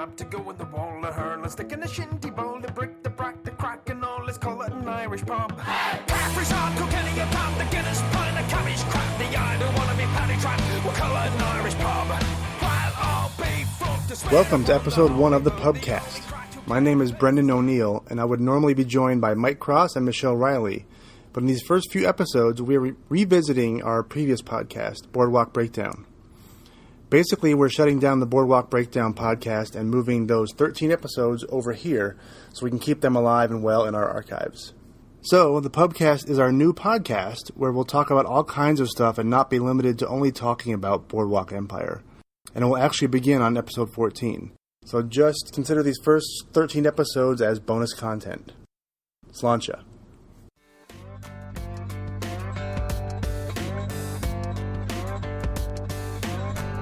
job to go in the wall, a hurl, a stick in a shinty bowl, the brick, the brack, the crack, and all. Let's call it an Irish pub. Caffrey's hard, Kilkenny, a pound, the Guinness, pint, a cabbage, crap, the I don't want to be paddy trap. We'll call it an Irish pub. While I'll be fucked to swear. Welcome to episode 1 of the Pubcast. My name is Brendan O'Neill, and I would normally be joined by Mike Cross and Michelle Riley. But in these first few episodes, we are revisiting our previous podcast, Boardwalk Breakdown. Basically, we're shutting down the Boardwalk Breakdown podcast and moving those 13 episodes over here so we can keep them alive and well in our archives. So, the Pubcast is our new podcast where we'll talk about all kinds of stuff and not be limited to only talking about Boardwalk Empire. And it will actually begin on episode 14. So just consider these first 13 episodes as bonus content. Sláinte.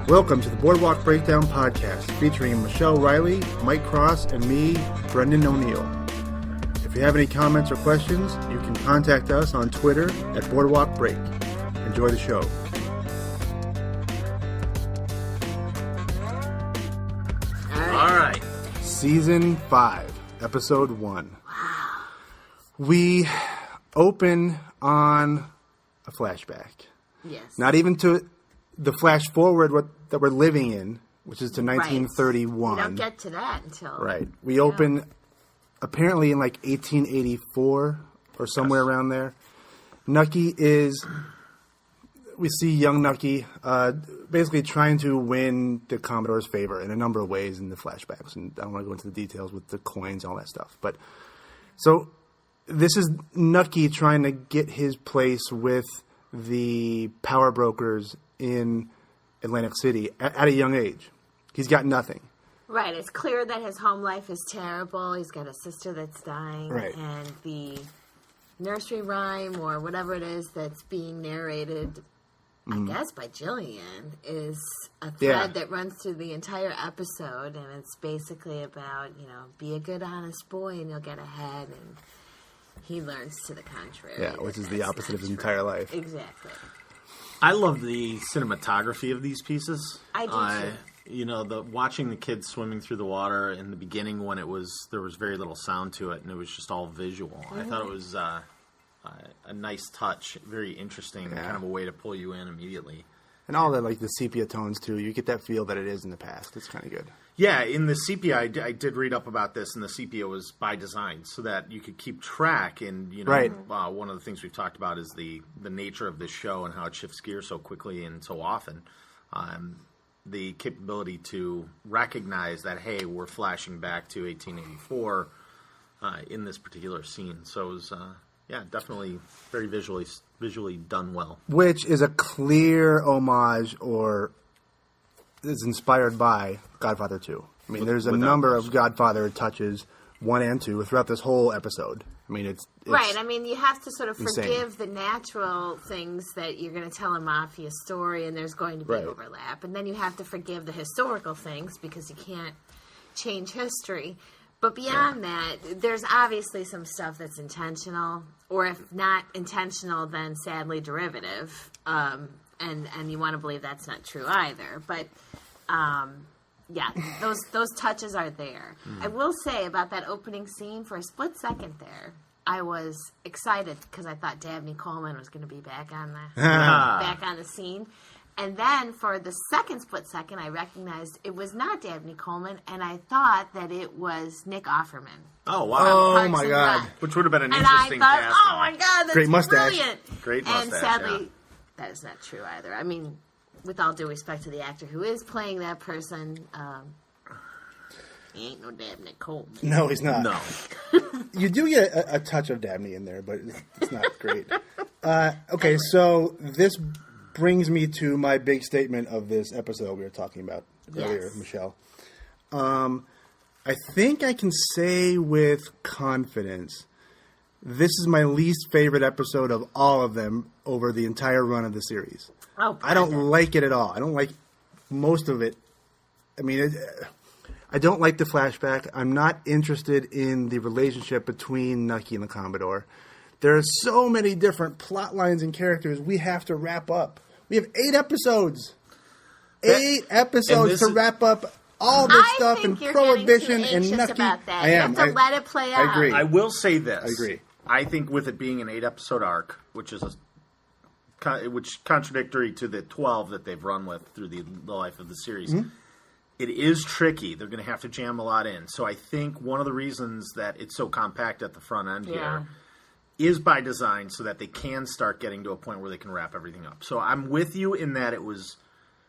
Welcome to the Boardwalk Breakdown podcast, featuring Michelle Riley, Mike Cross, and me, Brendan O'Neill. If you have any comments or questions, you can contact us on Twitter at Boardwalk Break. Enjoy the show. All right. Season 5, Episode 1. Wow. We open on a flashback. Yes. Not even to the flash forward that we're living in, which is to 1931. We don't get to that until... Right. We open apparently in like 1884 or somewhere around there. Nucky is... We see young Nucky basically trying to win the Commodore's favor in a number of ways in the flashbacks. And I don't want to go into the details with the coins and all that stuff. But so this is Nucky trying to get his place with the power brokers in Atlantic City at a young age. He's got nothing. Right. It's clear that his home life is terrible. He's got a sister that's dying. Right. And the nursery rhyme or whatever it is that's being narrated... I guess by Jillian, is a thread that runs through the entire episode, and it's basically about, be a good, honest boy and you'll get ahead, and he learns to the contrary. Yeah, which is the opposite of his entire life. Exactly. I love the cinematography of these pieces. I do too. Watching the kids swimming through the water in the beginning when there was very little sound to it, and it was just all visual. I thought it was... a nice touch, very interesting, kind of a way to pull you in immediately. And all that, like the sepia tones, too. You get that feel that it is in the past. It's kind of good. Yeah, in the sepia, I did read up about this, and the sepia was by design so that you could keep track. And, one of the things we've talked about is the nature of this show and how it shifts gears so quickly and so often. The capability to recognize that, hey, we're flashing back to 1884 in this particular scene. So it was... definitely very visually done well. Which is a clear homage or is inspired by Godfather 2. I mean, there's a number of Godfather touches, 1 and 2, throughout this whole episode. I mean, it's right. I mean, you have to sort of insane. forgive the natural things that you're going to tell a mafia story, and there's going to be overlap. And then you have to forgive the historical things because you can't change history. But beyond that, there's obviously some stuff that's intentional, or if not intentional, then sadly derivative. And you want to believe that's not true either. But those touches are there. I will say about that opening scene, for a split second there, I was excited because I thought Dabney Coleman was going to be back on the scene. And then for the second split second, I recognized it was not Dabney Coleman, and I thought that it was Nick Offerman. Oh, wow. Oh, my God. Which would have been an and interesting I thought, casting. oh, my God, that's great mustache. brilliant. Great mustache, and sadly, that is not true either. I mean, with all due respect to the actor who is playing that person, he ain't no Dabney Coleman. No, he's not. No. You do get a touch of Dabney in there, but it's not great. Okay, so this... brings me to my big statement of this episode we were talking about earlier, Michelle. I think I can say with confidence, this is my least favorite episode of all of them over the entire run of the series. Oh, I don't like it at all. I don't like most of it. I mean, I don't like the flashback. I'm not interested in the relationship between Nucky and the Commodore. There are so many different plot lines and characters we have to wrap up. We have 8 episodes. 8 episodes to wrap up all this stuff think and you're prohibition getting too and anxious Nucky. about that. I am. You have to let it play out. I agree. I will say this. I agree. I think with it being an 8-episode arc, which is contradictory to the 12 that they've run with through the life of the series, it is tricky. They're going to have to jam a lot in. So I think one of the reasons that it's so compact at the front end here is by design, so that they can start getting to a point where they can wrap everything up. So I'm with you in that it was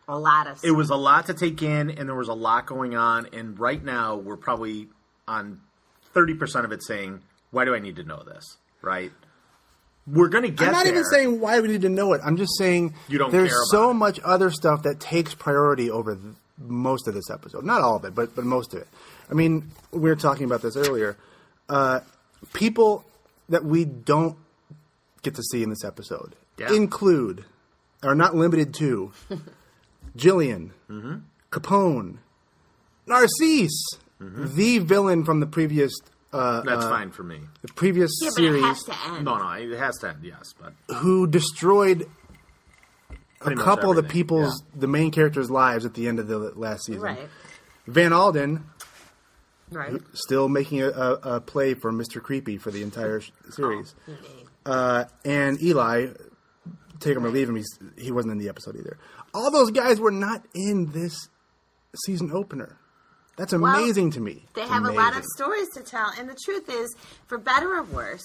a lot of stuff. It was a lot to take in, and there was a lot going on. And right now, we're probably on 30% of it saying, why do I need to know this? Right? We're going to get there. I'm not even saying why we need to know it. I'm just saying you don't there's care about so it. much other stuff that takes priority over most of this episode. Not all of it, but most of it. I mean, we were talking about this earlier. People that we don't get to see in this episode include, are not limited to, Jillian, Capone, Narcisse, the villain from the previous... That's fine for me. The previous series... But it has to end. No, it has to end, yes. But who destroyed a couple of the everything, people's, the main characters' lives at the end of the last season. Right. Van Alden, Right. still making a play for Mr. Creepy for the entire series. And Eli, take him or leave him, he wasn't in the episode either. All those guys were not in this season opener. That's amazing to me. They have a lot of stories to tell, and the truth is, for better or worse,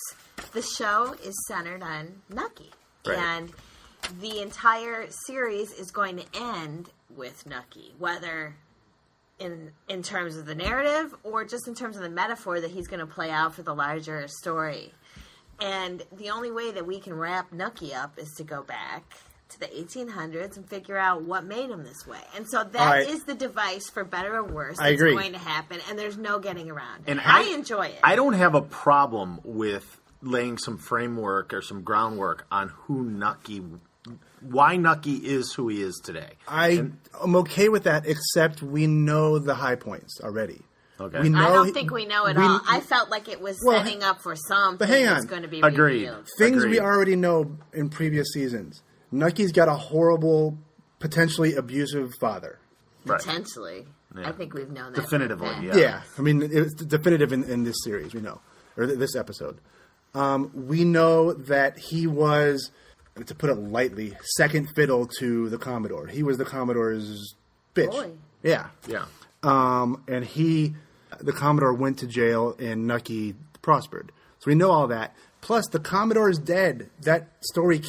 the show is centered on Nucky. Right. And the entire series is going to end with Nucky, whether in terms of the narrative or just in terms of the metaphor that he's going to play out for the larger story. And the only way that we can wrap Nucky up is to go back to the 1800s and figure out what made him this way. And so that is the device, for better or worse, that's going to happen, and there's no getting around it. And I enjoy it. I don't have a problem with laying some framework or some groundwork on why Nucky is who he is today. I'm okay with that, except we know the high points already. Okay. We know I don't think we know it all. I felt like it was setting up for something that's going to be revealed. Things we already know in previous seasons. Nucky's got a horrible, potentially abusive father. Potentially. Yeah. I think we've known that. Definitively, Yeah. I mean, it's definitive in this series, we know. Or this episode. We know that he was, to put it lightly, second fiddle to the Commodore. He was the Commodore's bitch. Boy. Yeah. Yeah. And the Commodore went to jail and Nucky prospered. So we know all that. Plus, the Commodore is dead. That story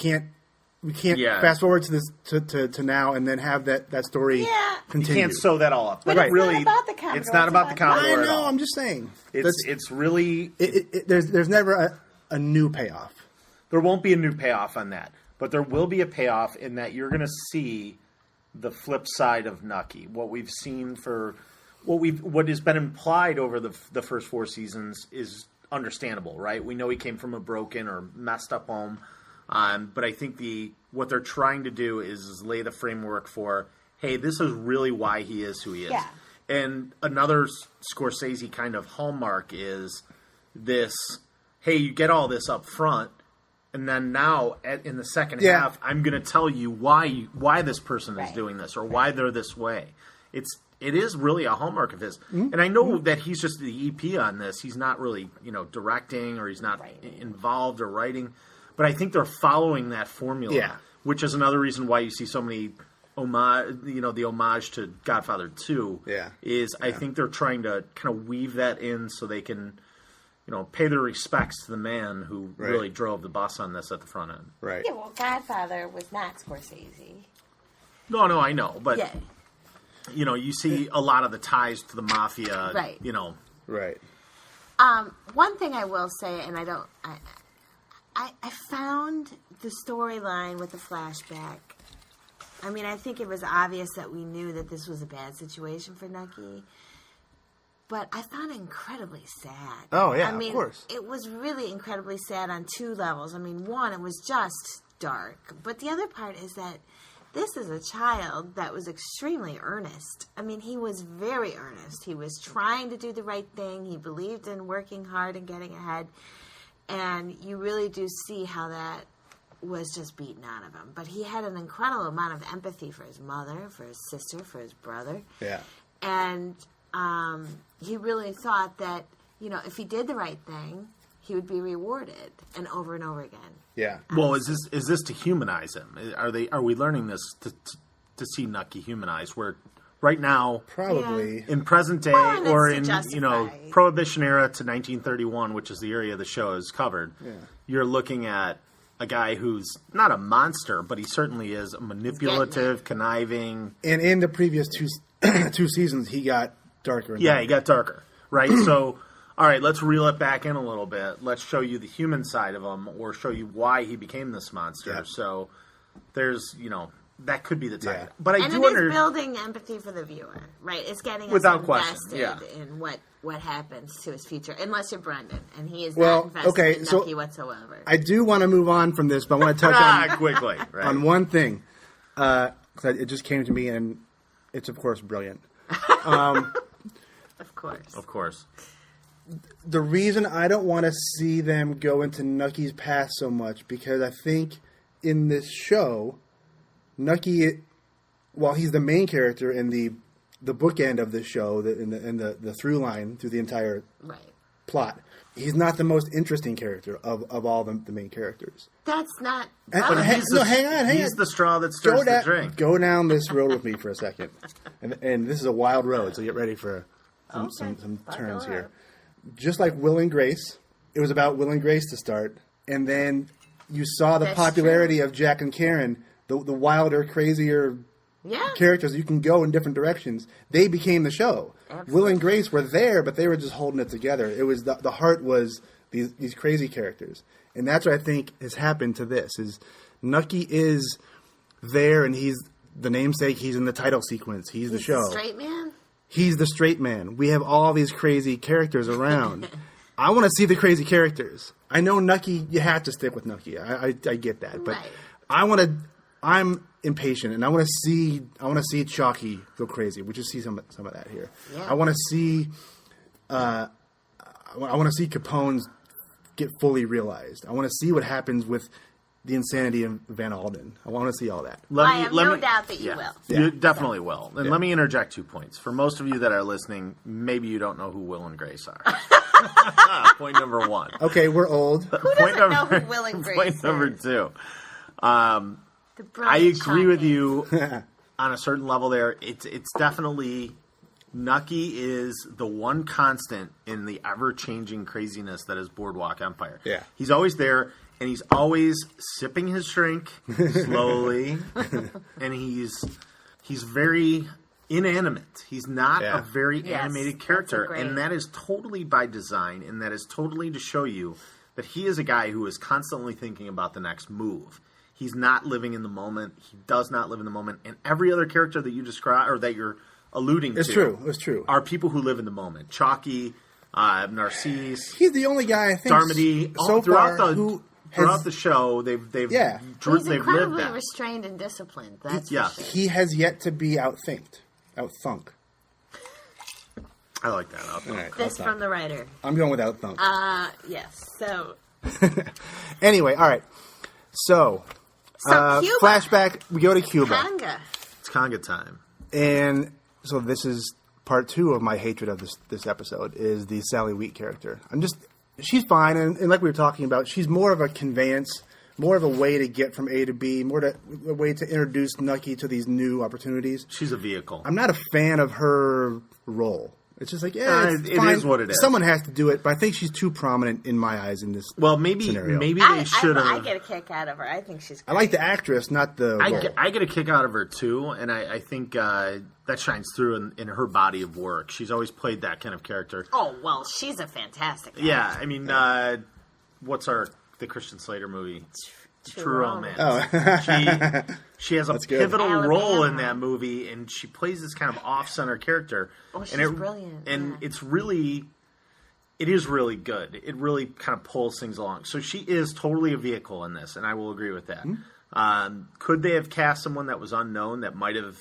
we can't fast forward to this to now and then have that story continue. You can't sew that all up. But it's not about the Commodore. It's not about the Commodore. I know. I'm just saying. It's really. There's never a new payoff. There won't be a new payoff on that, but there will be a payoff in that you're going to see the flip side of Nucky. What we've seen for what has been implied over the first 4 seasons is understandable, right? We know he came from a broken or messed up home. But I think what they're trying to do is lay the framework for, hey, this is really why he is who he is. Yeah. And another Scorsese kind of hallmark is this, hey, you get all this up front, and then now in the second half, I'm going to tell you why this person is doing this or why they're this way. It is really a hallmark of his. Mm-hmm. And I know that he's just the EP on this. He's not really, directing, or he's not involved or writing. But I think they're following that formula, which is another reason why you see so many the homage to Godfather 2. I think they're trying to kind of weave that in so they can, pay their respects to the man who really drove the bus on this at the front end. Right. Yeah, well, Godfather was not Scorsese. No, I know, but you see a lot of the ties to the mafia. Right. Right. One thing I will say, and I found the storyline with the flashback. I mean, I think it was obvious that we knew that this was a bad situation for Nucky, but I found it incredibly sad. Oh, yeah, of course. It was really incredibly sad on 2 levels. I mean, one, it was just dark, but the other part is that this is a child that was extremely earnest. I mean, he was very earnest. He was trying to do the right thing. He believed in working hard and getting ahead. And you really do see how that was just beaten out of him. But he had an incredible amount of empathy for his mother, for his sister, for his brother. Yeah. And he really thought that, if he did the right thing, he would be rewarded, and over again. Yeah. Well, is this to humanize him? Are we learning this to see Nucky humanized? Where right now, probably in present day or in Prohibition era to 1931, which is the area the show is covered, you're looking at a guy who's not a monster, but he certainly is a manipulative, conniving. And in the previous two seasons, he got darker. And darker. He got darker. Right. So. All right, let's reel it back in a little bit. Let's show you the human side of him, or show you why he became this monster. Yep. So there's, that could be the time. Yeah. But it is building empathy for the viewer, right? It's getting us invested in what happens to his future, unless you're Brendan, and he is not invested in Nucky whatsoever. I do want to move on from this, but I want to touch on quickly on one thing. It just came to me, and it's, of course, brilliant. Of course. The reason I don't want to see them go into Nucky's past so much, because I think in this show, Nucky, while he's the main character in the bookend of the show, in the through line through the entire plot, he's not the most interesting character of all the main characters. That's not. Hang on. He's the straw that stirs the drink. Go down this road with me for a second, and this is a wild road, so get ready for some turns here. Just like Will and Grace, it was about Will and Grace to start, and then you saw the popularity of Jack and Karen, the wilder, crazier characters. You can go in different directions. They became the show. Absolutely. Will and Grace were there, but they were just holding it together. It was the heart was these crazy characters, and that's what I think has happened to this. Is Nucky is there, and he's the namesake. He's in the title sequence. He's the show. The straight man. He's the straight man. We have all these crazy characters around. I want to see the crazy characters. I know Nucky, you have to stick with Nucky. I get that. But I'm impatient, and I want to see Chalky go crazy. We just see some of that here. Yeah. I want to see Capone's get fully realized. I want to see what happens with the insanity of Van Alden. I want to see all that. I have no doubt that you will. You definitely will. And let me interject 2 points. For most of you that are listening, maybe you don't know who Will and Grace are. Point number 1. Okay, we're old. Who doesn't know who Will and Grace Point number is? 2. I agree with you on a certain level there. It's definitely... Nucky is the one constant in the ever-changing craziness that is Boardwalk Empire. Yeah. He's always there. And he's always sipping his drink slowly, and he's very inanimate. He's not a very animated character, and that is totally by design, and that is totally to show you that he is a guy who is constantly thinking about the next move. He's not living in the moment. He does not live in the moment. And every other character that you describe or that you're alluding to, it's true, are people who live in the moment. Chalky, Narcisse, he's the only guy I think Darmody, throughout the show, they've He's lived incredibly that. restrained and disciplined. That's for sure. He has yet to be outthunk. I like that. Outthunk. Right, this from the writer. I'm going with outthunk. Yes. So. Anyway, all right. So Cuba. Flashback. We go to Cuba. Conga. It's conga time. And so this is part 2 of my hatred of this episode is the Sally Wheat character. She's fine, and like we were talking about, she's more of a conveyance, more of a way to get from A to B, a way to introduce Nucky to these new opportunities. She's a vehicle. I'm not a fan of her role. It's just like, it's it fine. is what it is. Someone has to do it, but I think she's too prominent in my eyes in this scenario. Maybe they should have. I get a kick out of her. I think she's great. I like the actress, not the role. I get a kick out of her, too, and I think that shines through in her body of work. She's always played that kind of character. Oh, well, she's a fantastic actress. Yeah, I mean, what's the Christian Slater movie? True Romance. Oh. She has a pivotal role in that movie, and she plays this kind of off-center character. Oh, she's brilliant. And it is really good. It really kind of pulls things along. So she is totally a vehicle in this, and I will agree with that. Mm-hmm. Could they have cast someone that was unknown that might have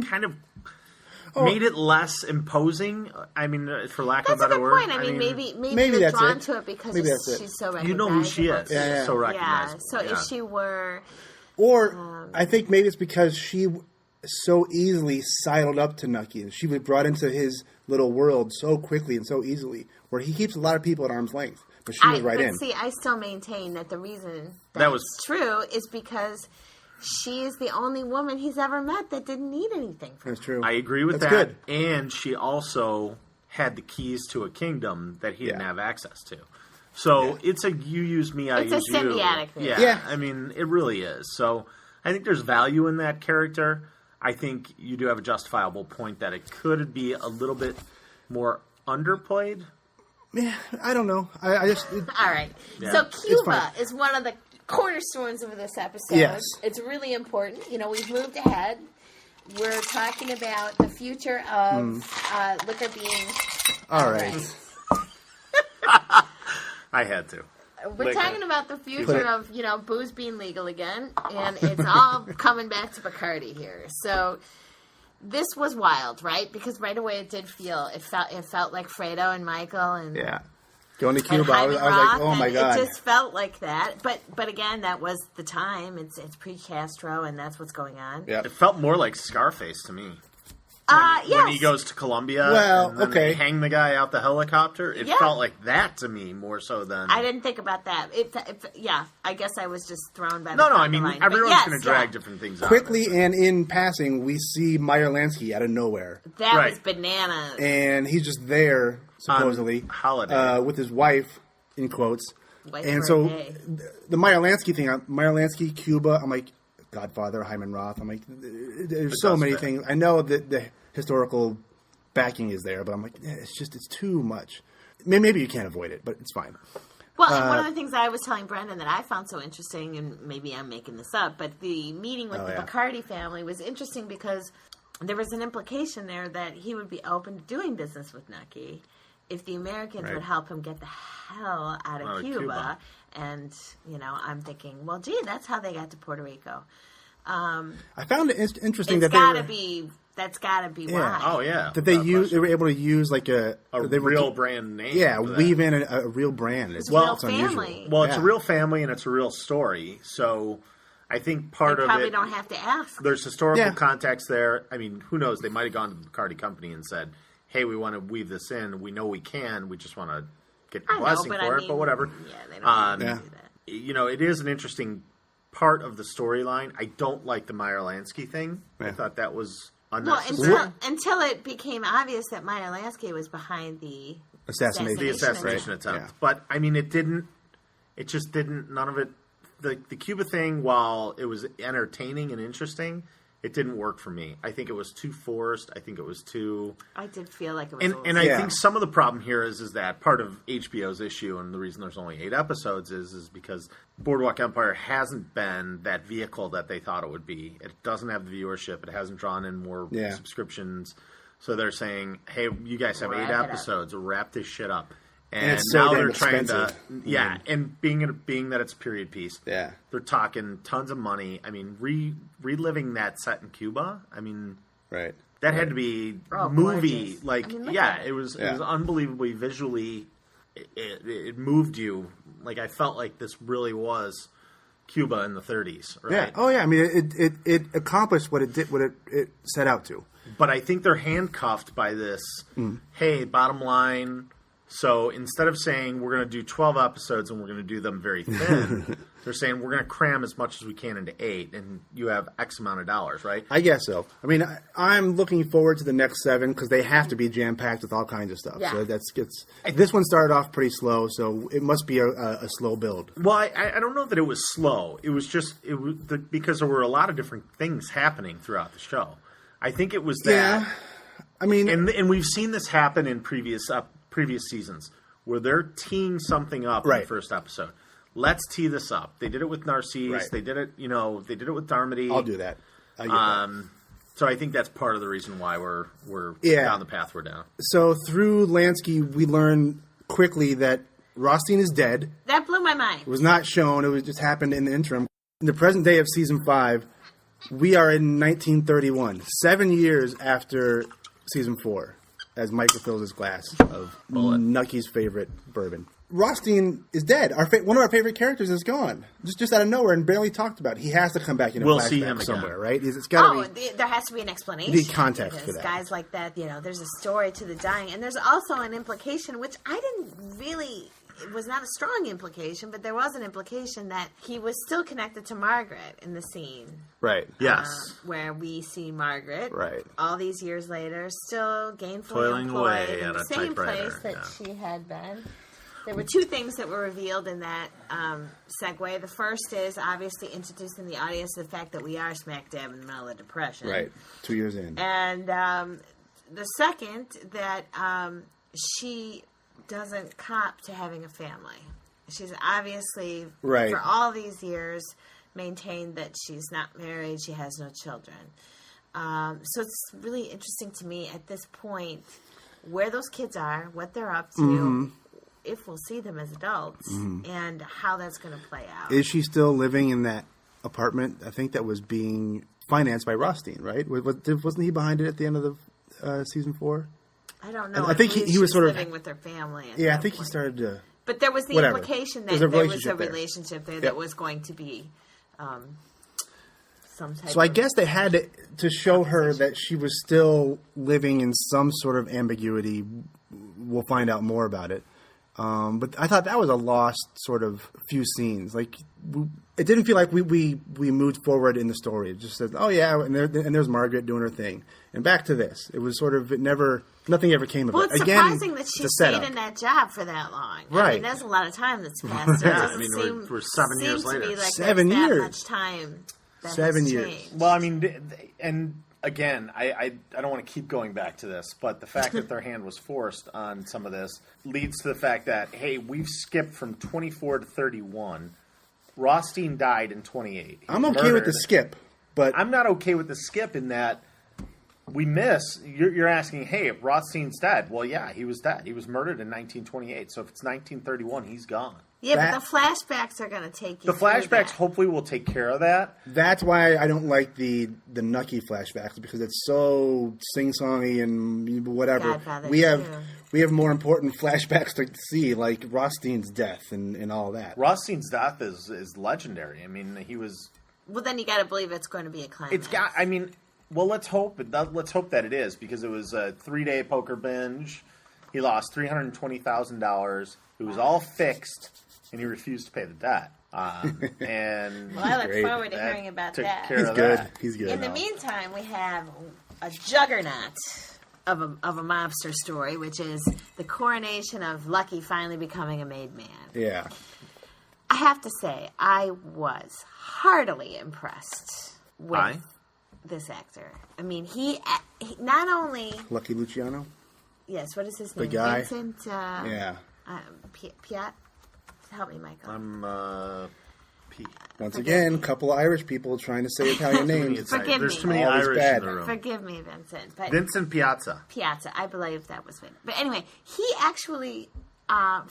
kind of made it less imposing? I mean, for lack of a better word. That's a good point. I mean, maybe they're drawn to it because she's so recognizable. You know who she is. Yeah. So recognizable. Yeah, so if she were... Or I think maybe it's because she so easily sidled up to Nucky, and she was brought into his little world so quickly and so easily, where he keeps a lot of people at arm's length. But she was right in. See, I still maintain that the reason that was true is because she is the only woman he's ever met that didn't need anything from him. That's true. I agree with That's that. good. And she also had the keys to a kingdom that he didn't have access to. So it's a you use me, I use you. It's a symbiotic thing. Yeah, I mean, it really is. So I think there's value in that character. I think you do have a justifiable point that it could be a little bit more underplayed. Yeah, I don't know. I just... All right. Yeah. So Cuba is one of the cornerstones of this episode. Yes. It's really important. You know, we've moved ahead. We're talking about the future of liquor being... All right. I had to. We're talking about the future of, you know, booze being legal again, and it's all coming back to Bacardi here. So this was wild, right? Because right away it felt like Fredo and Michael and going to Cuba. I was like, oh my god, it just felt like that. But again, that was the time. It's pre-Castro, and that's what's going on. Yeah, it felt more like Scarface to me. Yes. When he goes to Colombia, well, and then they hang the guy out the helicopter. It felt like that to me more so than... I didn't think about that. I guess I was just thrown by the I mean, line. everyone's going to drag different things out. Quickly and in passing, we see Meyer Lansky out of nowhere. That was bananas. And he's just there, supposedly, holiday. with his wife, in quotes. Wife and so the Meyer Lansky thing, Meyer Lansky, Cuba, I'm like, Godfather, Hyman Roth. I'm like, there's so many things. I know that the historical backing is there, but I'm like, it's too much. Maybe you can't avoid it, but it's fine. Well, and one of the things I was telling Brendan that I found so interesting, and maybe I'm making this up, but the meeting with the Bacardi family was interesting because there was an implication there that he would be open to doing business with Nucky if the Americans would help him get the hell out of Cuba. And, you know, I'm thinking, well, gee, that's how they got to Puerto Rico. I found it interesting that's gotta be why. Oh, yeah. That they were able to use like a real brand name. Yeah, weave in a real brand. It's a real family. Well, it's a real family and it's a real story. So I think part of it... They probably don't have to ask. There's historical context there. I mean, who knows? They might have gone to the Bacardi company and said, hey, we want to weave this in. We know we can. We just want to get the blessing for it, but whatever. Yeah, they don't do that. You know, it is an interesting part of the storyline. I don't like the Meyer Lansky thing. I thought that was unnecessary. Well, until it became obvious that Meyer Lansky was behind the assassination attempt. Yeah. But, I mean, none of it, the Cuba thing, while it was entertaining and interesting, it didn't work for me. I think it was too forced. I think it was too... I did feel like it was... And I think some of the problem here is that part of HBO's issue, and the reason there's only 8 episodes is because Boardwalk Empire hasn't been that vehicle that they thought it would be. It doesn't have the viewership. It hasn't drawn in more subscriptions. So they're saying, hey, you guys have 8 episodes. Wrap this shit up. And it's so now they're expensive. trying to, and being that it's a period piece, they're talking tons of money. I mean, reliving that set in Cuba. I mean, that had to be movie. Gorgeous. Like, it was unbelievably visually. It moved you. Like, I felt like this really was Cuba in the 30s. Right? Yeah. Oh yeah. I mean, it accomplished what it did, what it set out to. But I think they're handcuffed by this. Hey, bottom line. So instead of saying we're going to do 12 episodes and we're going to do them very thin, they're saying we're going to cram as much as we can into 8, and you have X amount of dollars, right? I guess so. I mean, I'm looking forward to the next 7 because they have to be jam-packed with all kinds of stuff. Yeah. So this one started off pretty slow, so it must be a slow build. Well, I don't know that it was slow. It was just because there were a lot of different things happening throughout the show. I think it was that. Yeah. I mean, and we've seen this happen in previous seasons where they're teeing something up in the first episode. Let's tee this up. They did it with Narcisse. Right. They did it, they did it with Darmody. I'll do that. I get that. So I think that's part of the reason why we're down the path we're down. So through Lansky, we learn quickly that Rothstein is dead. That blew my mind. It was not shown. It just happened in the interim. In the present day of season 5, we are in 1931, 7 years after season 4. As Mike refills his glass of Nucky's favorite bourbon. Rothstein is dead. One of our favorite characters is gone, just out of nowhere and barely talked about. He has to come back in a flashback somewhere, right? It's got to be. There has to be an explanation. You need context for that. Guys like that, there's a story to the dying, and there's also an implication which I didn't really. It was not a strong implication, but there was an implication that he was still connected to Margaret in the scene. Right. Yes. Where we see Margaret, right, all these years later, still gainfully toiling employed away in the same place that she had been. There were two things that were revealed in that segue. The first is obviously introducing the audience to the fact that we are smack dab in the middle of the Depression. Right. 2 years in. And the second, that she doesn't cop to having a family. She's obviously, for all these years, maintained that she's not married, she has no children. So it's really interesting to me at this point where those kids are, what they're up to, if we'll see them as adults, and how that's going to play out. Is she still living in that apartment? I think that was being financed by Rothstein, right? Wasn't he behind it at the end of the season 4? I don't know. I think he was sort of living with her family. Yeah, I think he started to. But there was the implication that there was a relationship there that was going to be some type. So I guess they had to show her that she was still living in some sort of ambiguity. We'll find out more about it. But I thought that was a lost sort of few scenes. Like it didn't feel like we moved forward in the story. It just said, "Oh yeah," and there's Margaret doing her thing, and back to this. It was sort of nothing ever came of it. Well, it's surprising that she stayed in that job for that long. Right, I mean, there's a lot of time that's passed. Yeah, I mean, we're 7 years later. To be like 7 years. That much time. That 7 years. Changed. Well, I mean, and again, I don't want to keep going back to this, but the fact that their hand was forced on some of this leads to the fact that, hey, we've skipped from 24 to 31. Rothstein died in 28. I'm okay with the skip, but I'm not okay with the skip in that we miss. You're asking, hey, if Rothstein's dead. Well, yeah, he was dead. He was murdered in 1928. So if it's 1931, he's gone. Yeah, but the flashbacks are going to take you. The flashbacks hopefully will take care of that. That's why I don't like the Nucky flashbacks, because it's so sing-songy and whatever. Godfather we have more important flashbacks to see, like Rothstein's death and all that. Rothstein's death is legendary. I mean, he was. Well, then you got to believe it's going to be a climax. It's got. I mean, well, let's hope that it is, because it was a 3-day poker binge. He lost $320,000. It was all fixed. And he refused to pay the debt. And well, I look forward to hearing about that. He's good. In the meantime, we have a juggernaut of a mobster story, which is the coronation of Lucky finally becoming a made man. Yeah. I have to say, I was heartily impressed with this actor. I mean, he not only... Lucky Luciano? Yes, what is his name? The guy? Vincent... yeah. Piat? Help me, Michael. I'm P. Once again, a couple of Irish people trying to say Italian names. There's too many Irish in the room. Forgive me, Vincent. But Vincent Piazza. Piazza, I believe that was it. But anyway, he actually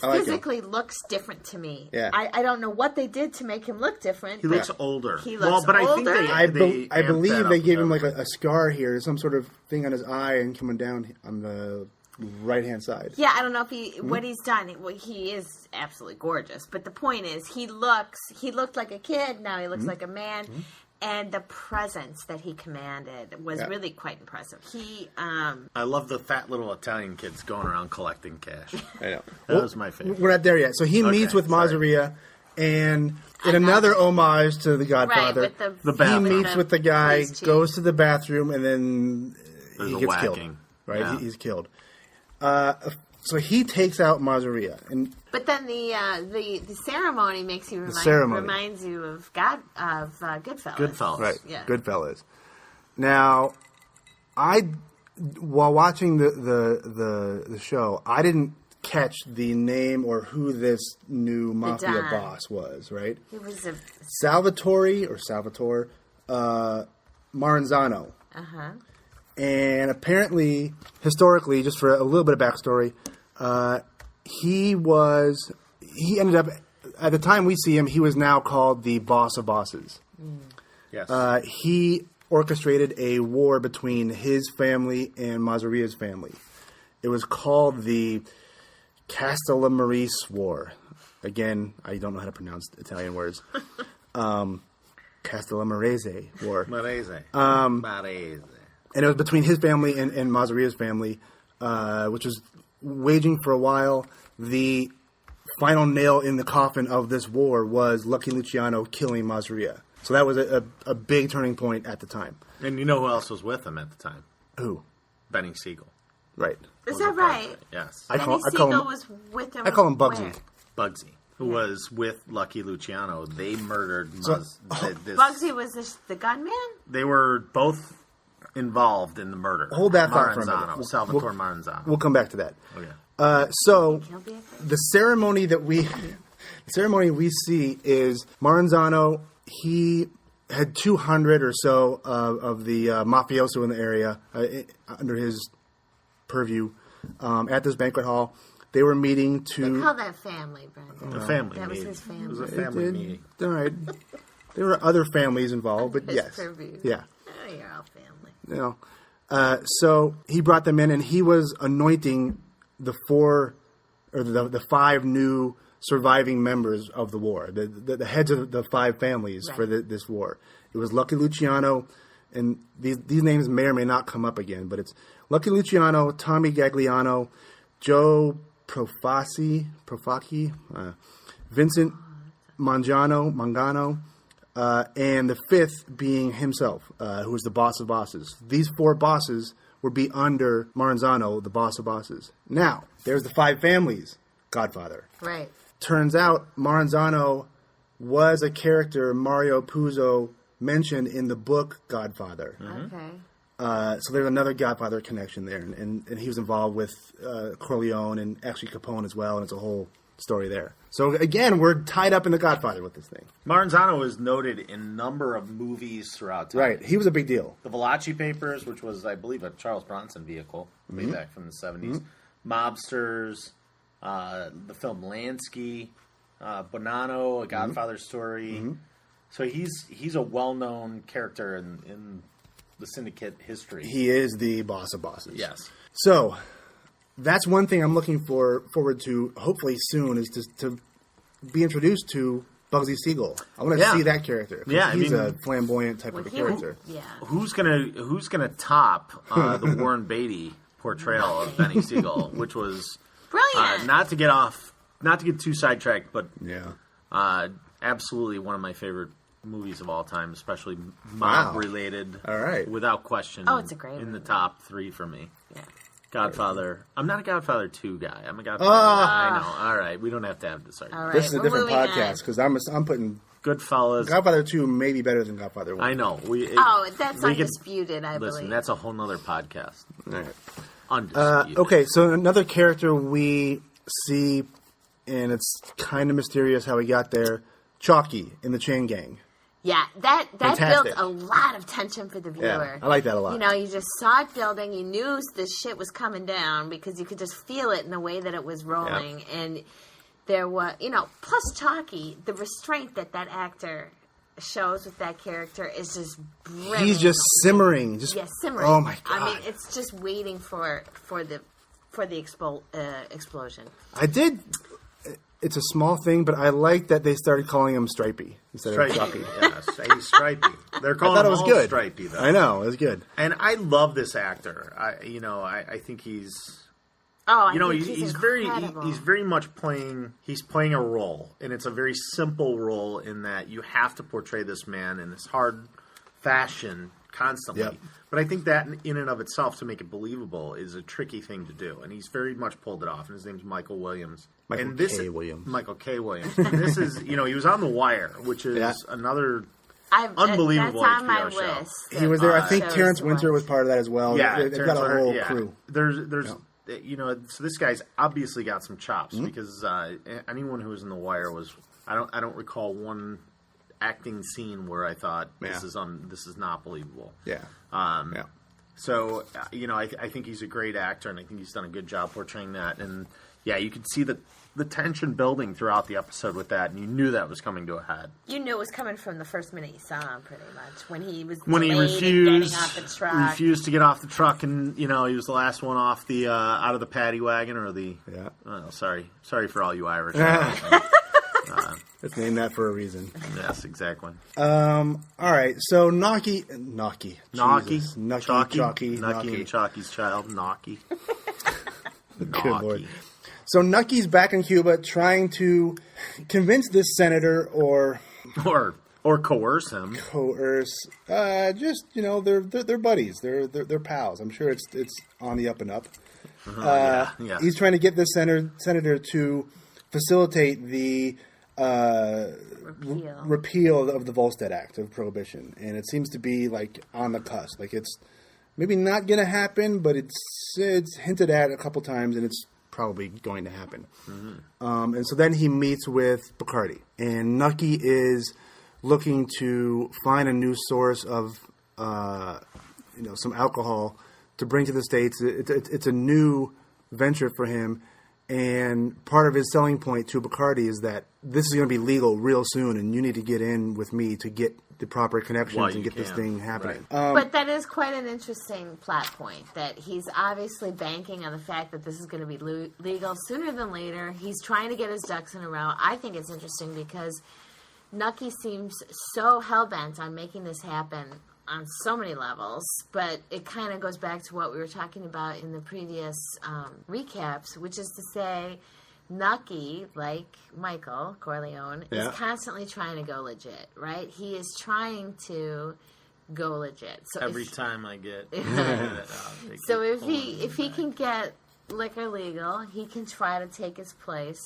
physically looks different to me. Yeah. I don't know what they did to make him look different. He looks older. He looks older. I think I believe they gave him like a scar here, some sort of thing on his eye and coming down on the right-hand side. Yeah, I don't know if what he's done. Well, he is absolutely gorgeous. But the point is, he looked like a kid. Now he looks like a man. And the presence that he commanded was really quite impressive. I love the fat little Italian kids going around collecting cash. I know. That was my favorite. We're not there yet. So he meets with Mazzaria, and in another homage to The Godfather, right, with he meets with the guy, goes to the bathroom, and then There's he gets killed. Right? Yeah. He's killed. So he takes out Mazzaria, but then the ceremony makes you reminds you of Goodfellas. Goodfellas, right? Yeah. Goodfellas. Now, while watching the show, I didn't catch the name or who this new mafia boss was. Right? He was Salvatore Maranzano. And apparently, historically, just for a little bit of backstory, he ended up, at the time we see him, he was now called the boss of bosses. Yes. He orchestrated a war between his family and Mazzaria's family. It was called the Castellammarese War. Again, I don't know how to pronounce Italian words. Castellammarese War. Marese. And it was between his family and Masria's family, which was waging for a while. The final nail in the coffin of this war was Lucky Luciano killing Masria. So that was a big turning point at the time. And you know who else was with him at the time? Who? Benny Siegel. Right. Is that right? Yes. Benny Siegel was with him. I call him Bugsy. Where? Bugsy, who was with Lucky Luciano. They murdered this. Bugsy was the gunman? They were both involved in the murder. Hold that thought for a minute. Salvatore Maranzano. We'll come back to that. Okay. So the ceremony we see is Maranzano. He had 200 or so of the mafioso in the area under his purview at this banquet hall. They were meeting to... They call that family, Brendan. A family That meeting. was his family. It was a family meeting. All right. There were other families involved, but His yes. purview. Yeah. Oh, you're all family. You know. So he brought them in, and he was anointing the five new surviving members of the war, the heads of the five families for this war. It was Lucky Luciano, and these names may or may not come up again, but it's Lucky Luciano, Tommy Gagliano, Joe Profacchi, Vincent Mangano, and the fifth being himself, who was the boss of bosses. These four bosses would be under Maranzano, the boss of bosses. Now, there's the five families, Godfather. Right. Turns out Maranzano was a character Mario Puzo mentioned in the book Godfather. Okay. So there's another Godfather connection there. And he was involved with Corleone and actually Capone as well, and it's a whole story there. So again, we're tied up in the Godfather with this thing. Maranzano is noted in a number of movies throughout time. Right. He was a big deal. The Valachi Papers, which was, I believe, a Charles Bronson vehicle way back from the 70s. Mobsters, the film Lansky, Bonanno, A Godfather Story. So he's a well-known character in the syndicate history. He is the boss of bosses. Yes. So that's one thing I'm looking forward to hopefully soon is to be introduced to Bugsy Siegel. I want to see that character. Yeah, he's a flamboyant type of a character. Who's gonna top the Warren Beatty portrayal of Benny Siegel, which was brilliant. Not to get too sidetracked, but absolutely one of my favorite movies of all time, especially mob related. All right, without question. Oh, it's a great in movie. the top 3 for me. Yeah. Godfather. I'm not a Godfather 2 guy. I'm a Godfather. I know. All right, we don't have to have this argument. All right, this is a different moving on. podcast because I'm putting Goodfellas. Godfather 2 may be better than Godfather 1. I know. That's undisputed, I believe. Listen, that's a whole nother podcast. All right. Undisputed. Okay, so another character we see, and it's kind of mysterious how he got there, Chalky in the Chain Gang. Yeah, that Fantastic. built a lot of tension for the viewer. Yeah, I like that a lot. You know, you just saw it building. You knew this shit was coming down because you could just feel it in the way that it was rolling. Yeah. And there was, plus Chalky, the restraint that actor shows with that character is just brilliant. He's just simmering. Simmering. Oh my God. I mean, it's just waiting for the explosion. It's a small thing, but I like that they started calling him Stripey instead of Chalky. Yes, he's Stripey. They're calling him all Stripey, though. I know, it was good. And I love this actor. I think he's... he's very much playing a role, and it's a very simple role in that you have to portray this man in this hard fashion constantly. Yep. But I think that in and of itself, to make it believable, is a tricky thing to do, and he's very much pulled it off. And his name's Michael Williams. Michael K. Williams. And this is, he was on The Wire, which is another unbelievable that's on HBO my show. list. He was there. I think Terrence Winter was part of that as well. Yeah, they've got a whole crew. There's so this guy's obviously got some chops because anyone who was in The Wire was I don't recall one acting scene where I thought this is not believable. Yeah. So I think he's a great actor, and I think he's done a good job portraying that. And Yeah, you could see the tension building throughout the episode with that, and you knew that was coming to a head. You knew it was coming from the first minute you saw him, pretty much. When he refused off the truck. Refused to get off the truck, and he was the last one off the out of the paddy wagon or the. Yeah. Oh, sorry for all you Irish. Let's name that for a reason. Yes, exactly. All right, so Nucky, and Chalky's child, Knocky. Good Lord. So Nucky's back in Cuba trying to convince this senator or coerce him. They're buddies. They're pals. I'm sure it's on the up and up. Yeah. He's trying to get this senator to facilitate the repeal of the Volstead Act of Prohibition, and it seems to be like on the cusp. Like it's maybe not going to happen, but it's hinted at a couple times, and it's probably going to happen. Mm-hmm. And so then he meets with Bacardi, and Nucky is looking to find a new source of some alcohol to bring to the States. It's a new venture for him. And part of his selling point to Bacardi is that this is going to be legal real soon, and you need to get in with me to get the proper connections and get this thing happening. Right. But that is quite an interesting plot point, that he's obviously banking on the fact that this is going to be legal sooner than later. He's trying to get his ducks in a row. I think it's interesting because Nucky seems so hell-bent on making this happen on so many levels, but it kind of goes back to what we were talking about in the previous recaps, which is to say Nucky, like Michael Corleone, is constantly trying to go legit, right? He is trying to go legit. So every time I get so if he can get liquor legal, he can try to take his place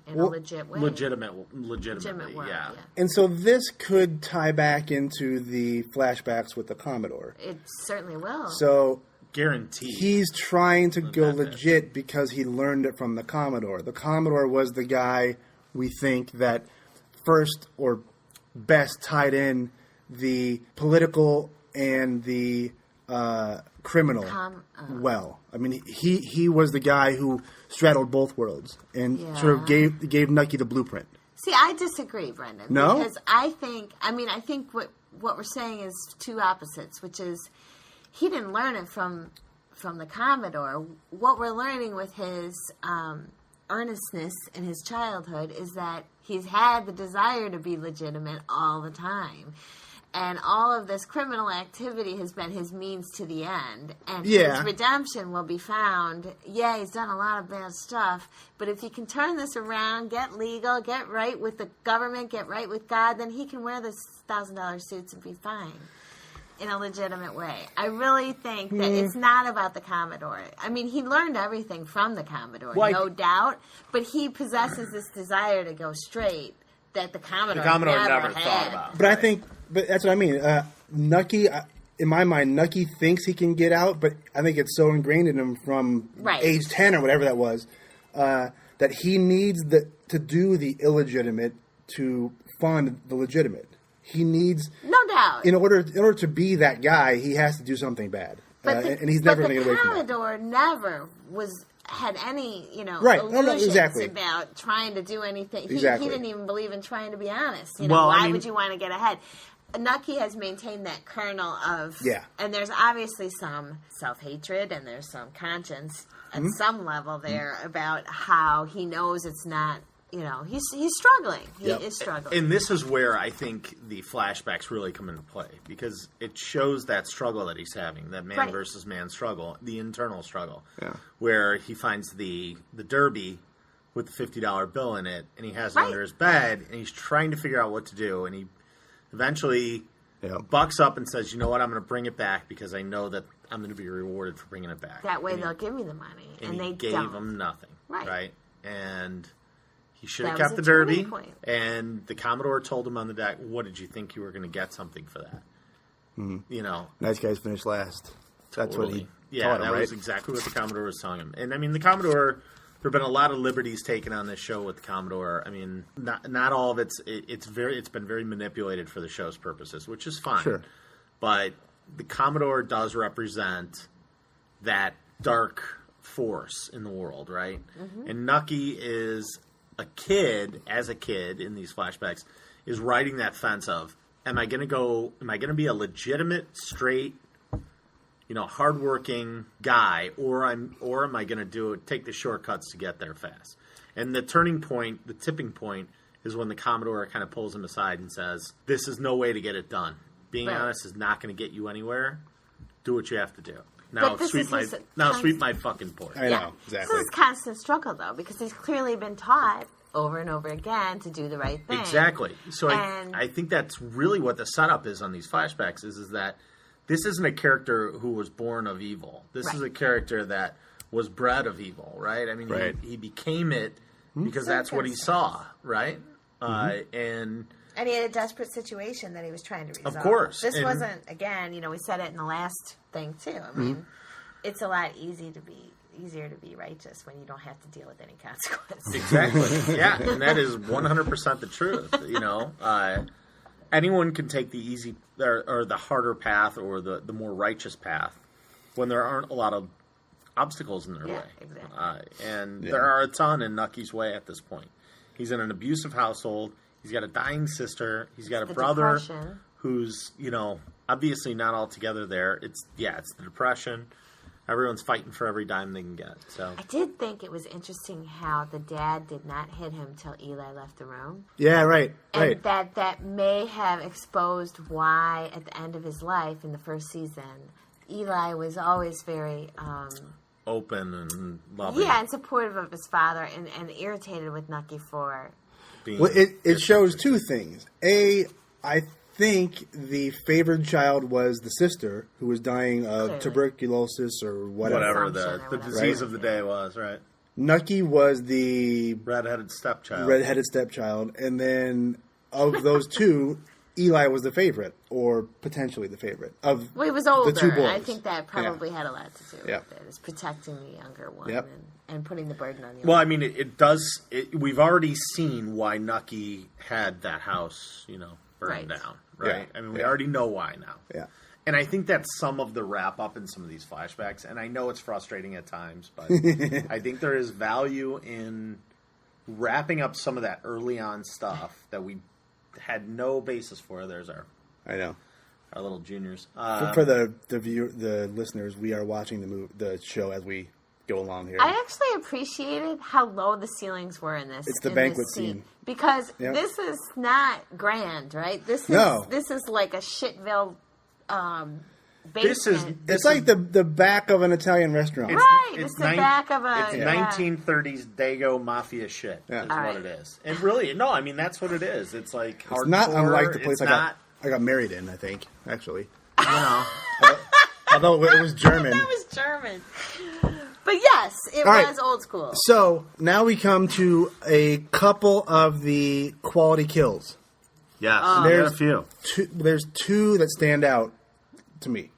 in a legit way. Legitimately, yeah. And so this could tie back into the flashbacks with the Commodore. It certainly will. So guaranteed. He's trying to go legit because he learned it from the Commodore. The Commodore was the guy we think that first or best tied in the political and the criminal well. I mean, he was the guy who straddled both worlds and sort of gave Nucky the blueprint. See, I disagree, Brendan. No? Because I think what we're saying is two opposites, which is he didn't learn it from the Commodore. What we're learning with his earnestness in his childhood is that he's had the desire to be legitimate all the time. And all of this criminal activity has been his means to the end. And his redemption will be found. Yeah, he's done a lot of bad stuff. But if he can turn this around, get legal, get right with the government, get right with God, then he can wear this $1,000 suits and be fine in a legitimate way. I really think that it's not about the Commodore. I mean, he learned everything from the Commodore, no doubt. But he possesses this desire to go straight that the Commodore never thought about. But that's what I mean. Nucky, in my mind, Nucky thinks he can get out, but I think it's so ingrained in him from age 10 or whatever that was, that he needs to do the illegitimate to fund the legitimate. He needs, no doubt, in order to be that guy, he has to do something bad, and he's never going to get away from that. The Commodore never had any, illusions about trying to do anything. He didn't even believe in trying to be honest. Why would you want to get ahead? Nucky has maintained that kernel of, and there's obviously some self-hatred and there's some conscience at some level there about how he knows it's not, he's struggling. He is struggling. And this is where I think the flashbacks really come into play, because it shows that struggle that he's having, that man versus man struggle, the internal struggle, where he finds the derby with the $50 bill in it, and he has it under his bed, and he's trying to figure out what to do, and he eventually bucks up and says, you know what, I'm going to bring it back because I know that I'm going to be rewarded for bringing it back. That way they'll give me the money. And they gave don't. him nothing. Right? And he should have That kept was the a derby. turning point. And the Commodore told him on the deck, what did you think you were going to get something for that? Nice guys finish last. That's what he taught him, that was exactly what the Commodore was telling him. And I mean, the Commodore, there have been a lot of liberties taken on this show with the Commodore. I mean, not all of it's been very manipulated for the show's purposes, which is fine. Sure. But the Commodore does represent that dark force in the world, right? And Nucky is a kid in these flashbacks, is riding that fence of, am I going to be a legitimate, straight, hardworking guy, or am I going to take the shortcuts to get there fast? And the turning point, the tipping point, is when the Commodore kind of pulls him aside and says, this is no way to get it done. Being honest is not going to get you anywhere. Do what you have to do. Now sweep my fucking porch. I know, exactly. This is constant struggle, though, because he's clearly been taught over and over again to do the right thing. Exactly. So I think that's really what the setup is on these flashbacks, is that this isn't a character who was born of evil. This is a character that was bred of evil, right? I mean, he became it because that's what he saw, right? And he had a desperate situation that he was trying to resolve. Of course. This wasn't, again, we said it in the last thing, too. I mean, it's a lot easier to be righteous when you don't have to deal with any consequences. Exactly. Yeah, and that is 100% the truth, anyone can take the easy or the harder path or the more righteous path when there aren't a lot of obstacles in their way. Exactly. And there are a ton in Nucky's way at this point. He's in an abusive household. He's got a dying sister. He's got a brother who's, obviously not all together there. It's the depression. Everyone's fighting for every dime they can get. So I did think it was interesting how the dad did not hit him till Eli left the room. Yeah, right. And that may have exposed why, at the end of his life in the first season, Eli was always very open and loving. Yeah, and supportive of his father, and irritated with Nucky for being. Well, it shows two things. I think the favored child was the sister who was dying of tuberculosis or whatever. The disease of the day was, right? Nucky was the redheaded stepchild, and then of those two, Eli was the favorite, or potentially the favorite of he was older. The two boys. I think that probably had a lot to do with it. It's protecting the younger one and putting the burden on the Well, I mean, it does. We've already seen why Nucky had that house, burned down, right? Yeah. I mean, we already know why now. Yeah. And I think that's some of the wrap up in some of these flashbacks. And I know it's frustrating at times, but I think there is value in wrapping up some of that early on stuff that we had no basis for. There's our little juniors. For the listeners, we are watching the show as we go along here. I actually appreciated how low the ceilings were in this. It's the banquet scene. Because this is not grand, right? This is like a shitville basement. It's like the back of an Italian restaurant. It's the back of a... It's 1930s Dago Mafia shit is what it is. And really, no, I mean, that's what it is. It's like hardcore. It's not unlike the place I got married in, I think, actually. Although it was German. That was German. But yes, it was old school. So now we come to a couple of the quality kills. Yes, there's a few. There's two that stand out to me.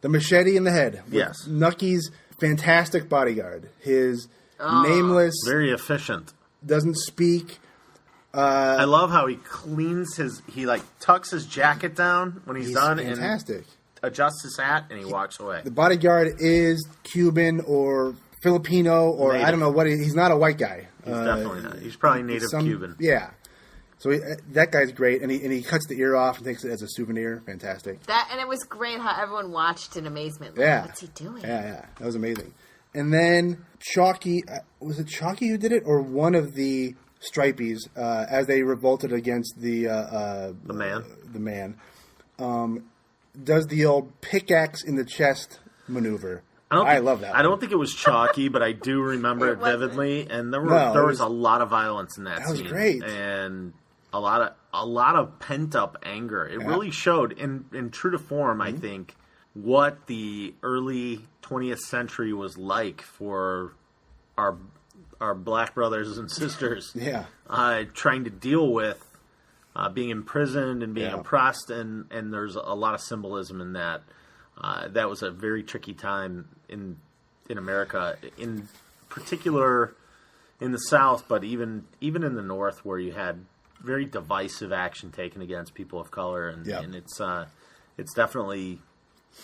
The machete in the head. Yes. Nucky's fantastic bodyguard. His nameless... Very efficient. Doesn't speak. I love how he cleans he tucks his jacket down when he's done. Fantastic. And adjusts his hat, and he walks away. The bodyguard is Cuban or Filipino or native. I don't know what he's not a white guy. He's definitely not. He's probably native Cuban. Yeah. So that guy's great, and he cuts the ear off and takes it as a souvenir. Fantastic. And it was great how everyone watched in amazement. What's he doing? Yeah. That was amazing. And then Chalky, was it Chalky who did it, or one of the Stripies as they revolted against the man? The man. Does the old pickaxe in the chest maneuver. I love that. I don't think it was Chalky, but I do remember it vividly. And there was a lot of violence in that scene. That was great. And a lot of pent up anger. It really showed in true to form, I think, what the early 20th century was like for our black brothers and sisters. Trying to deal with being imprisoned and being oppressed, and there's a lot of symbolism in that. That was a very tricky time in America, in particular in the South, but even in the North, where you had very divisive action taken against people of color, and it's definitely,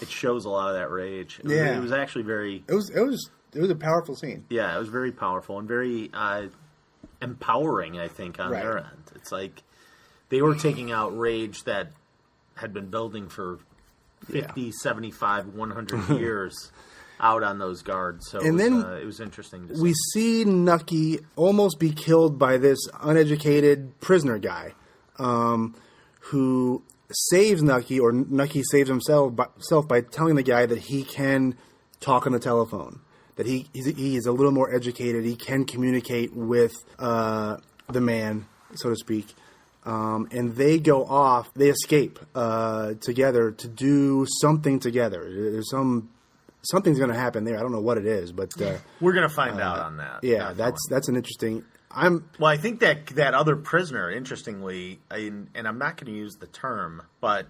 it shows a lot of that rage. It was actually very. It was a powerful scene. Yeah, it was very powerful and very empowering, I think, on their end. It's like they were taking out rage that had been building for 50, 75, 100 years out on those guards. So it was interesting to see. We see Nucky almost be killed by this uneducated prisoner guy who saves Nucky, or Nucky saves himself by telling the guy that he can talk on the telephone, that he is a little more educated, he can communicate with the man, so to speak. And they go off, they escape together to do something together. There's something's going to happen there. I don't know what it is, but we're going to find out on that. Yeah, definitely. That's an interesting. I think that other prisoner, interestingly, and I'm not going to use the term, but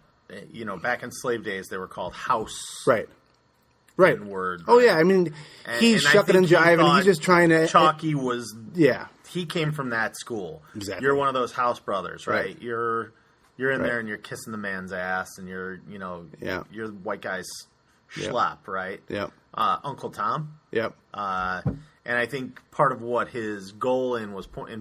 back in slave days, they were called house. Right. Word. Oh yeah, I mean, he's shucking and jiving. He's just trying to. Chalky was. Yeah. He came from that school. Exactly. You're one of those house brothers, right? You're in there and you're kissing the man's ass, and you're the white guy's schlep, right? Yep. Uncle Tom. Yep. And I think part of what his goal in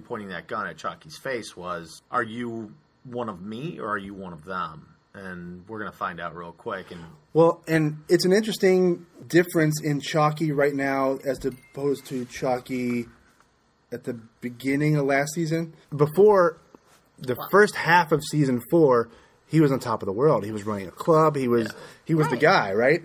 pointing that gun at Chalky's face was, are you one of me or are you one of them? And we're going to find out real quick. And it's an interesting difference in Chalky right now as opposed to Chalky at the beginning of last season. Before the first half of season 4, he was on top of the world. He was running a club. He was the guy, right?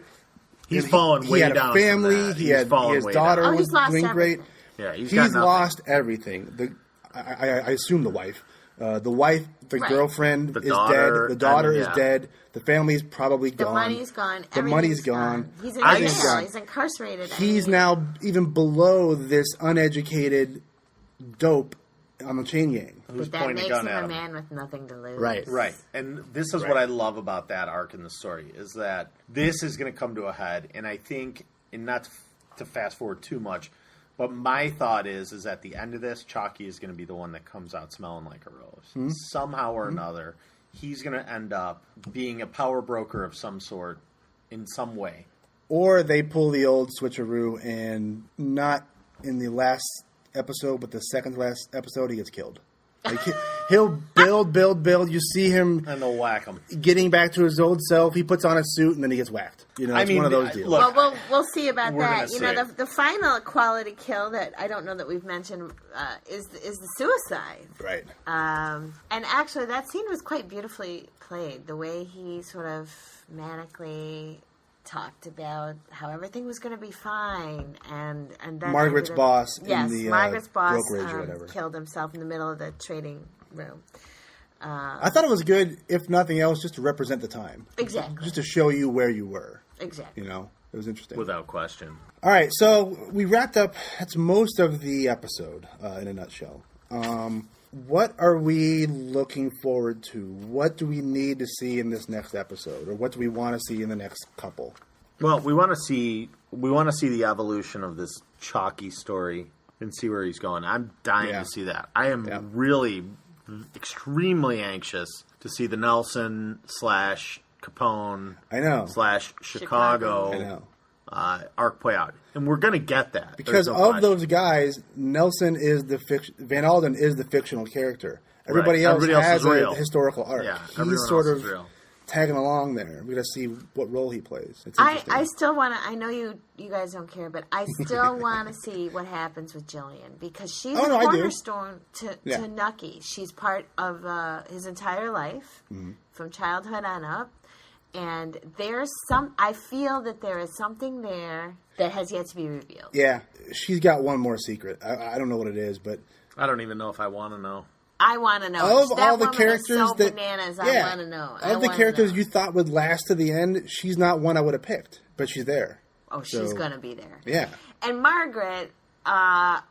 He's fallen way down. He had a family. His daughter was doing great. Yeah, he's lost everything. I assume the wife. The girlfriend is dead. The daughter is dead. The family's probably gone. The money's gone. The money's gone. He's in jail. He's incarcerated. He's now even below this uneducated dope on the chain gang. But that makes him a man with nothing to lose. Right. And this is what I love about that arc in the story, is that this is going to come to a head. And I think, and not to fast forward too much, but my thought is at the end of this, Chalky is going to be the one that comes out smelling like a rose. Mm-hmm. Somehow or another, he's going to end up being a power broker of some sort in some way. Or they pull the old switcheroo and not in the last episode, but the second to last episode, he gets killed. Like, he'll build. You see him, and they'll whack him. Getting back to his old self, he puts on a suit and then he gets whacked. It's one of those deals. Look, well, we'll see about that. The final quality kill that I don't know that we've mentioned is the suicide. Right. And actually, that scene was quite beautifully played. The way he sort of manically talked about how everything was going to be fine, and then Margaret's boss Margaret's boss brokerage or whatever killed himself in the middle of the trading room. I thought it was good, if nothing else, just to represent the time. Exactly. Just to show you where you were. Exactly. It was interesting. Without question. All right, so we wrapped up. That's most of the episode in a nutshell. What are we looking forward to? What do we need to see in this next episode, or what do we want to see in the next couple? Well, we want to see the evolution of this Chalky story and see where he's going. I'm dying to see that. I am really extremely anxious to see the Nelson / Capone / Chicago arc play out, and we're going to get that because of those guys. Nelson is Van Alden is the fictional character. Everybody else has a historical arc. Yeah, he's sort of tagging along there. We're going to see what role he plays. It's I still want to. I know you guys don't care, but I still want to see what happens with Jillian, because she's a cornerstone to Nucky. She's part of his entire life, from childhood on up. And I feel that there is something there that has yet to be revealed. Yeah, she's got one more secret. I don't know what it is, but I don't even know if I want to know. I want to know. Of all the characters I want to know. Of the characters you thought would last to the end, she's not one I would have picked, but she's there. Oh, she's going to be there. Yeah. And Margaret, I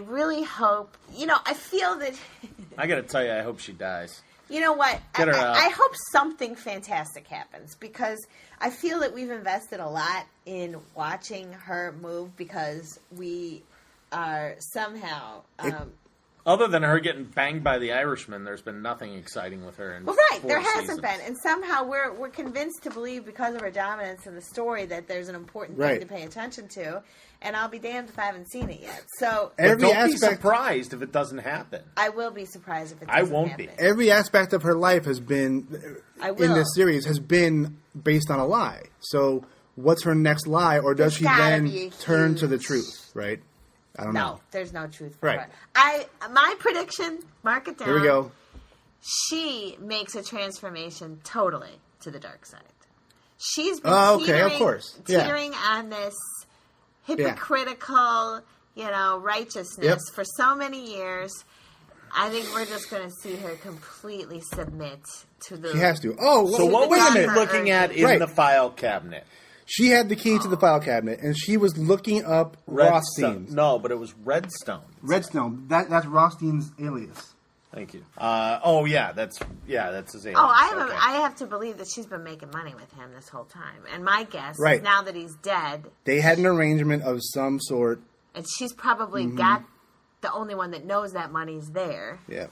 really hope. I feel that. I got to tell you, I hope she dies. You know what? Get her out. I hope something fantastic happens, because I feel that we've invested a lot in watching her move, because we are somehow Other than her getting banged by the Irishman, there's been nothing exciting with her in there hasn't seasons. been. And somehow we're convinced to believe, because of her dominance in the story, that there's an important thing to pay attention to. And I'll be damned if I haven't seen it yet. So don't be surprised if it doesn't happen. I will be surprised if it doesn't happen. I won't be. Every aspect of her life has been, in this series, has been based on a lie. So what's her next lie? Or does she then turn to the truth, right? I don't know. No, there's no truth for her. My prediction, mark it down. Here we go. She makes a transformation totally to the dark side. She's been teetering on this hypocritical, righteousness for so many years. I think we're just going to see her completely submit to the... She has to. Oh, so what was she looking at in the file cabinet? She had the key to the file cabinet, and she was looking up Rothstein's. No, but it was Redstone. Redstone. That's Rothstein's alias. Thank you. That's his alias. I have to believe that she's been making money with him this whole time. And my guess is now that he's dead... They had an arrangement of some sort. And she's probably got the only one that knows that money's there. Yeah.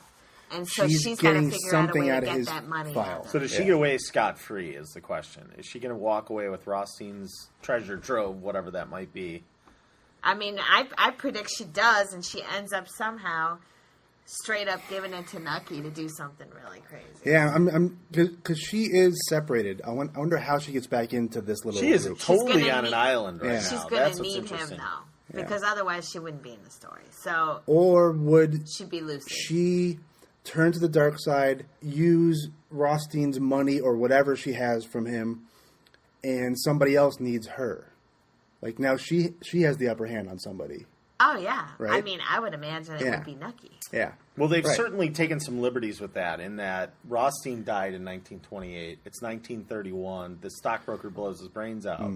And so she's got to figure out a way to get that money out. So does she get away scot-free is the question. Is she going to walk away with Rothstein's treasure trove, whatever that might be? I mean, I predict she does, and she ends up somehow straight up giving it to Nucky to do something really crazy. Yeah, because she is separated. I wonder how she gets back into this little group. She is totally on an island right now. She's going to need him, though, because otherwise she wouldn't be in the story. So, or would she be lucid? She turn to the dark side, use Rothstein's money or whatever she has from him, and somebody else needs her. Like, now she has the upper hand on somebody. Oh, yeah. Right? I mean, I would imagine it would be Nucky. Yeah. Well, they've certainly taken some liberties with that, in that Rothstein died in 1928. It's 1931. The stockbroker blows his brains out.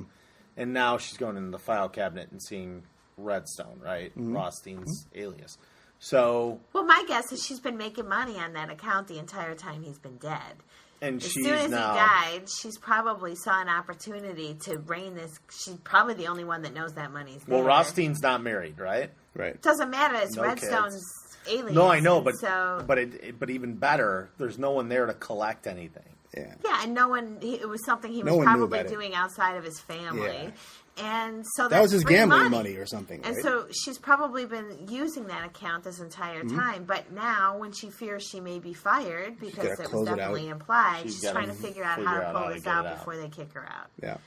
And now she's going into the file cabinet and seeing Redstone, right? Rothstein's alias. So, well, my guess is she's been making money on that account the entire time he's been dead. And as soon as he died, she's probably saw an opportunity to reign this. She's probably the only one that knows that money's there. Well, Rothstein's not married, right? Right. Doesn't matter. It's Redstone's alias. No, I know, but even better, there's no one there to collect anything. Yeah. Yeah, and no one. It was something he was probably doing outside of his family. Yeah. And so that was his gambling money or something. And so she's probably been using that account this entire time. But now, when she fears she may be fired, because it was definitely implied, she's trying to figure out how to pull this out before they kick her out. Yeah.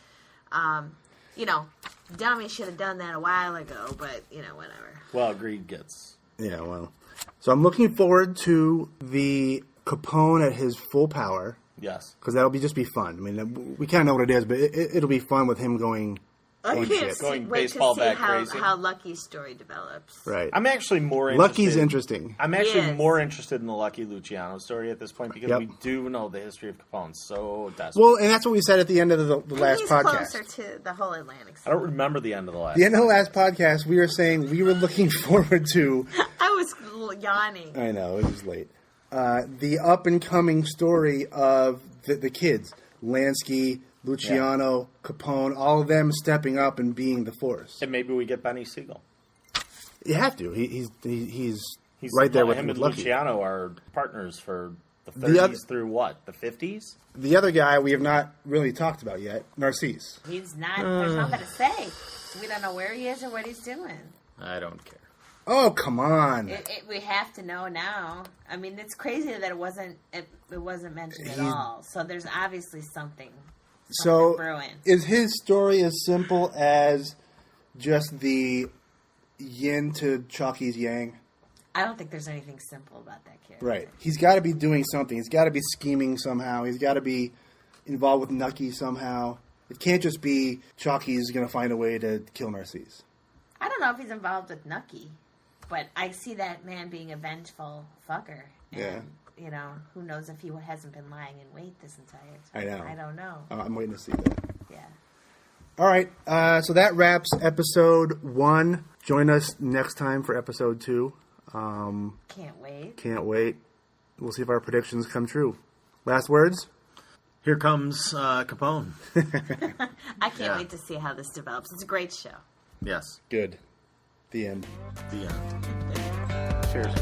Dummy should have done that a while ago, but, whatever. Well, greed gets... Yeah, well. So I'm looking forward to the Capone at his full power. Yes. Because that'll just be fun. I mean, we kind of know what it is, but it'll be fun with him going... I can't wait to see how Lucky's story develops. Right. I'm actually more interested... Lucky's interesting. I'm actually more interested in the Lucky Luciano story at this point, because we do know the history of Capone so desperately. Well, and that's what we said at the end of the last podcast. He's closer to the whole Atlantic City. I don't remember the end of the last. The end of the last podcast, we were saying we were looking forward to... I was yawning. I know, it was late. The up-and-coming story of the kids. Lansky... Luciano, Capone, all of them stepping up and being the force. And maybe we get Benny Siegel. You have to. He's right there with him and Lucky. Luciano are partners for the 30s through what? The 50s? The other guy we have not really talked about yet, Narcisse. He's not. There's nothing to say. We don't know where he is or what he's doing. I don't care. Oh, come on. We have to know now. I mean, it's crazy that it wasn't mentioned at all. So there's obviously something. So, is his story as simple as just the yin to Chucky's yang? I don't think there's anything simple about that character. Right. He's got to be doing something. He's got to be scheming somehow. He's got to be involved with Nucky somehow. It can't just be Chucky's going to find a way to kill Narcisse. I don't know if he's involved with Nucky, but I see that man being a vengeful fucker. And, who knows if he hasn't been lying in wait this entire time. I know. I don't know. I'm waiting to see that. Yeah. All right. So that wraps episode 1. Join us next time for episode 2. Can't wait. We'll see if our predictions come true. Last words? Here comes Capone. I can't wait to see how this develops. It's a great show. Yes. Good. The end. The end. Cheers.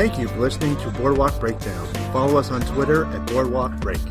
Thank you for listening to Boardwalk Breakdown. Follow us on Twitter at Boardwalk Break.